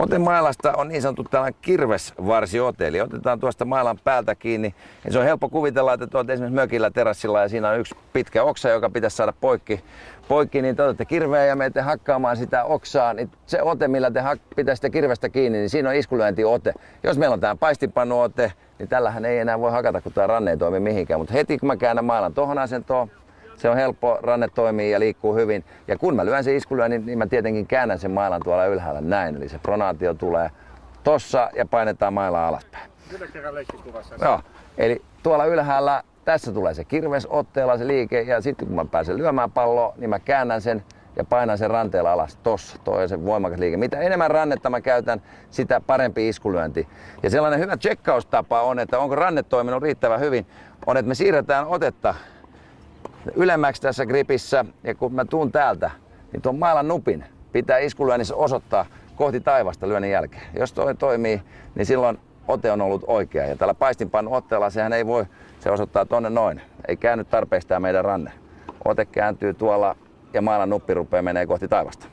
Otemailasta on niin sanottu tällainen kirvesvarsiote, eli otetaan tuosta mailan päältä kiinni. Ja se on helppo kuvitella, että tuot esimerkiksi mökillä terassilla ja siinä on yksi pitkä oksa, joka pitäisi saada poikki, niin te otatte kirveen ja menette hakkaamaan sitä oksaa, niin se ote, millä te pitää sitä kirvestä kiinni, niin siinä on iskulyöntiote. Jos meillä on tämä paistinpannuote, niin tällähän ei enää voi hakata, kun tämä ranne ei toimi mihinkään. Mutta heti kun mä käännän mailan tohon asentoon, se on helppo, ranne toimii ja liikkuu hyvin. Ja kun mä lyön sen iskulyönnin, niin mä tietenkin käännän sen mailan tuolla ylhäällä näin. Eli se pronaatio tulee tossa ja painetaan mailaa alaspäin. Kerran leikkikuvassa. Joo, eli tuolla ylhäällä tässä tulee se kirves otteella se liike ja sitten kun mä pääsen lyömään palloa, niin mä käännän sen ja painan sen ranteella alas tossa. Toi on se voimakas liike. Mitä enemmän rannetta mä käytän, sitä parempi iskulyönti. Ja sellainen hyvä tsekkaustapa on, että onko ranne toiminut riittävän hyvin, on, että me siirretään otetta ylemmäksi tässä gripissä ja kun mä tuun täältä, niin tuon mailan nupin pitää iskulyönnissä osoittaa kohti taivasta lyönnin jälkeen. Jos toi toimii, niin silloin ote on ollut oikea. Ja tällä paistinpannu otteella sehän ei voi, se osoittaa tonne noin. Ei käänny tarpeeksi tää meidän ranne. Ote kääntyy tuolla ja mailan nuppi rupeaa menee kohti taivasta.